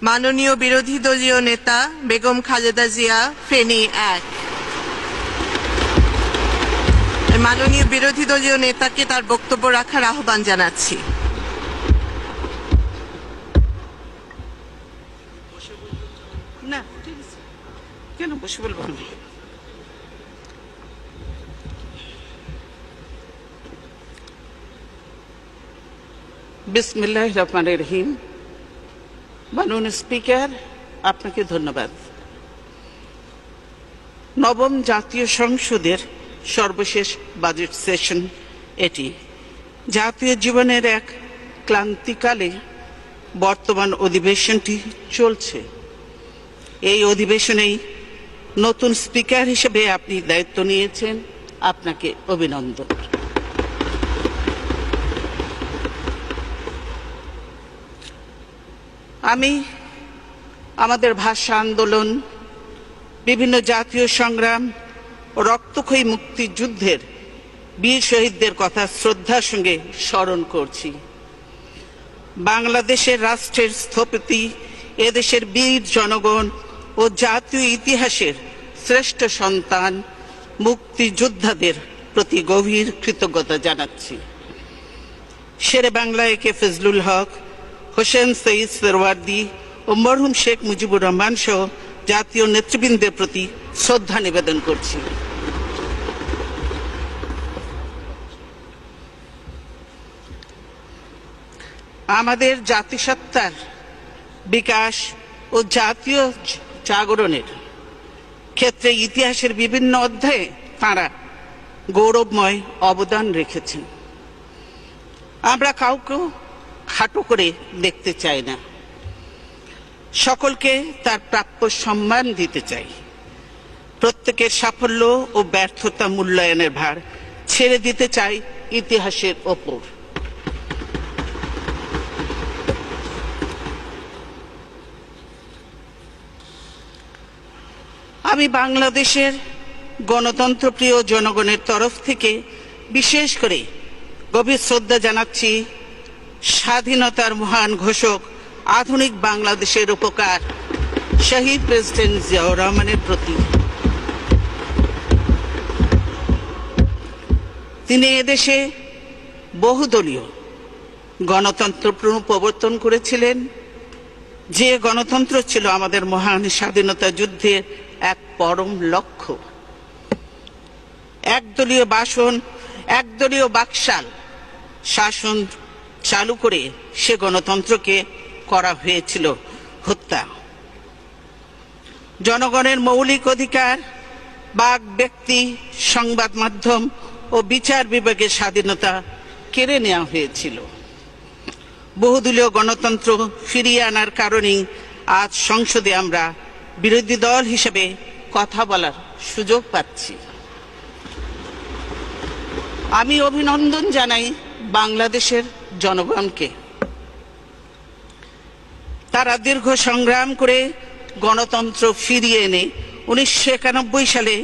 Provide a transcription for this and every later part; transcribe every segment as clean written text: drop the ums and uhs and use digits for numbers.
মাননীয় বিরোধী দলীয় নেতা বেগম খালেদা জিয়া, ফেনী 1। মাননীয় বিরোধী দলীয় নেতাকে তার বক্তব্য রাখার আহ্বান জানাচ্ছি। না, ঠিক আছে, কেন বসে বলবো না? বিসমিল্লাহির রহমানির রহিম। মাননীয় স্পিকার, আপনাকে ধন্যবাদ। নবম জাতীয় সংসদের সর্বশেষ বাজেট সেশন এটি। জাতীয় জীবনের এক ক্লান্তিকালে বর্তমান অধিবেশনটি চলছে। এই অধিবেশনেই নতুন স্পিকার হিসেবে আপনি দায়িত্ব নিয়েছেন, আপনাকে অভিনন্দন। আমি আমাদের ভাষা আন্দোলন, বিভিন্ন জাতীয় সংগ্রাম ও রক্তক্ষয়ী মুক্তিযুদ্ধের বীর শহীদদের কথা শ্রদ্ধার সঙ্গে স্মরণ করছি। বাংলাদেশের রাষ্ট্রের স্থপতি, এদেশের বীর জনগণ ও জাতীয় ইতিহাসের শ্রেষ্ঠ সন্তান মুক্তিযোদ্ধাদের প্রতি গভীর কৃতজ্ঞতা জানাচ্ছি। শেরে বাংলা একে ফজলুল হক, হোসেন সঈদ সোহরাওয়ার্দী ও মরহুম শেখ মুজিবুর রহমান সহ জাতীয় নেতৃবৃন্দের প্রতি শ্রদ্ধা নিবেদন করছি। আমাদের জাতিসত্তার বিকাশ ও জাতীয় জাগরণের ক্ষেত্রে ইতিহাসের বিভিন্ন অধ্যায়ে তাঁরা গৌরবময় অবদান রেখেছেন। আমরা কাউকে খাটো করে দেখতে চাই না, সকলকে তার প্রাপ্য সম্মান দিতে চাই। প্রত্যেকের সাফল্য ও ব্যর্থতা মূল্যায়নের ভার ছেড়ে দিতে চাই ইতিহাসের ওপর। আমি বাংলাদেশের গণতন্ত্রপ্রিয় জনগণের তরফ থেকে বিশেষ করে গভীর শ্রদ্ধা জানাচ্ছি স্বাধীনতার মহান ঘোষক, আধুনিক বাংলাদেশের উপকার শহীদ প্রেসিডেন্ট জিয়াউর রহমানের প্রতি। তিনি এদেশে বহুদলীয় গণতন্ত্র প্রবর্তন করেছিলেন, যে গণতন্ত্র ছিল আমাদের মহান স্বাধীনতা যুদ্ধের এক পরম লক্ষ্য। একদলীয় বাকশাল শাসন চালু করে সে গণতন্ত্রকে করা হয়েছিল হত্যা। জনগণের মৌলিক অধিকার, বাক ব্যক্তি, সংবাদ মাধ্যম ও বিচার বিভাগের স্বাধীনতা কেড়ে নেওয়া হয়েছিল। বহুদলীয় গণতন্ত্র ফিরিয়ে আনার কারণেই আজ সংসদে আমরা বিরোধী দল হিসেবে কথা বলার সুযোগ পাচ্ছি। আমি অভিনন্দন জানাই বাংলাদেশের জনগণকে। তারা দীর্ঘ সংগ্রাম করে গণতন্ত্র ফিরিয়ে এনে 1991 সালে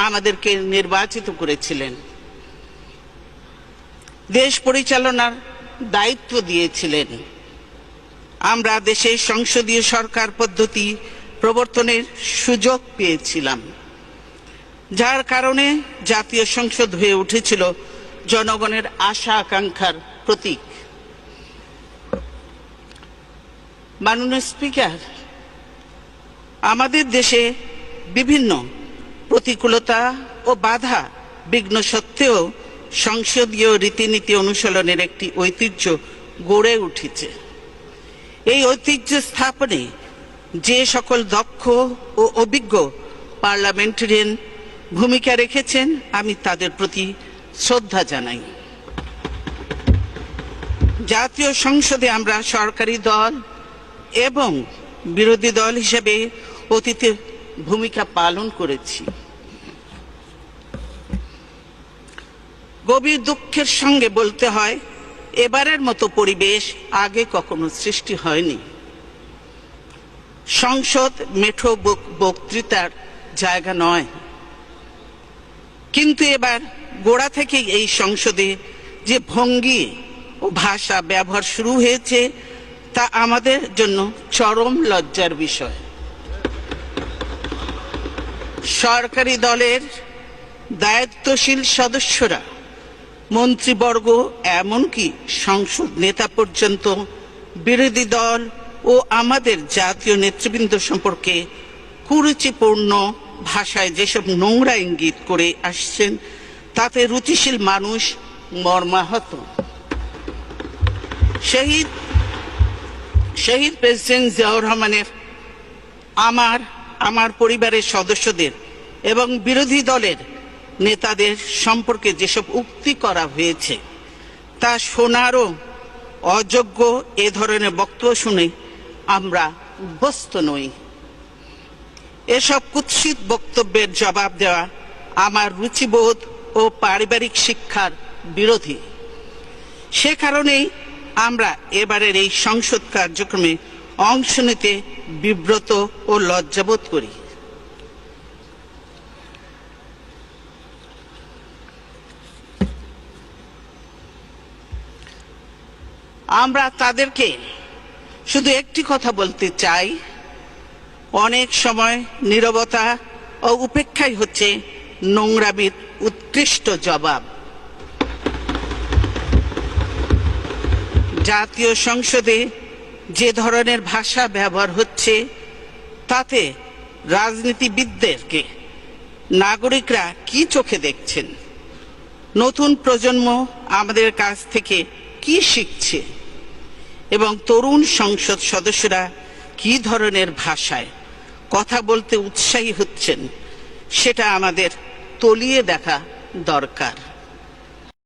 আমাদেরকে নির্বাচিত করেছিলেন, দেশ পরিচালনার দায়িত্ব দিয়েছিলেন। আমরা দেশে সংসদীয় সরকার পদ্ধতি প্রবর্তনের সুযোগ পেয়েছিলাম, যার কারণে জাতীয় সংসদ হয়ে উঠেছিল জনগণের আশা আকাঙ্ক্ষার প্রতীক। মাননীয় স্পিকার, আমাদের দেশে বিভিন্ন প্রতিকূলতা ও বাধা বিঘ্ন সত্ত্বেও সংসদীয় রীতিনীতি অনুশীলনের একটি ঐতিহ্য গড়ে উঠেছে। এই ঐতিহ্য স্থাপনে যে সকল দক্ষ ও অভিজ্ঞ পার্লামেন্টারিয়ান ভূমিকা রেখেছেন, আমি তাদের প্রতি শ্রদ্ধা জানাই। জাতীয় সংসদে আমরা সরকারি দল এবং বিরোধী দল হিসেবে অতীতে ভূমিকা পালন করেছি। গভীর দুঃখের সঙ্গে বলতে হয়, এবারের মতো পরিবেশ আগে কখনো সৃষ্টি হয়নি। সংসদ মেঠো বক্তৃতার জায়গা নয়, কিন্তু এবার গোড়া থেকেই এই সংসদে যে ভঙ্গি ও ভাষা ব্যবহার শুরু হয়েছে, তা আমাদের জন্য চরম লজ্জার বিষয়। সরকারি দলের দায়িত্বশীল সদস্যরা, মন্ত্রীবর্গ, এমনকি সংসদ নেতা পর্যন্ত বিরোধী দল ও আমাদের জাতীয় নেতৃবৃন্দ সম্পর্কে কুরুচিপূর্ণ ভাষায় যেসব নোংরা ইঙ্গিত করে আসছেন, তাতে রুচিশীল মানুষ মর্মাহত। শহীদ প্রেসিডেন্ট জিয়াউর রহমানের, আমার পরিবারের সদস্যদের এবং বিরোধী দলের নেতাদের সম্পর্কে যেসব উক্তি করা হয়েছে তা শোনারও অযোগ্য। এ ধরনের বক্তব্য শুনে আমরা অভ্যস্ত নই। এসব কুৎসিত বক্তব্যের জবাব দেওয়া আমার রুচিবোধ ও পারিবারিক শিক্ষার বিরোধী। সে কারণেই আমরা এবারের এই সংসদ কার্যক্রমে অংশ নিতে বিব্রত ও লজ্জাবোধ করি। আমরা তাদেরকে শুধু একটি কথা বলতে চাই, অনেক সময় নীরবতা ও উপেক্ষাই হচ্ছে নোংরামির উৎকৃষ্ট জবাব। জাতীয় সংসদে যে ধরনের ভাষা ব্যবহার হচ্ছে তাতে রাজনীতিবিদদেরকে নাগরিকরা কি চোখে দেখছেন? নতুন প্রজন্ম আমাদের কাছ থেকে কি শিখছে এবং তরুণ সংসদ সদস্যরা কি ধরনের ভাষায় কথা বলতে উৎসাহী হচ্ছেন, সেটা আমাদের তলিয়ে দেখা দরকার।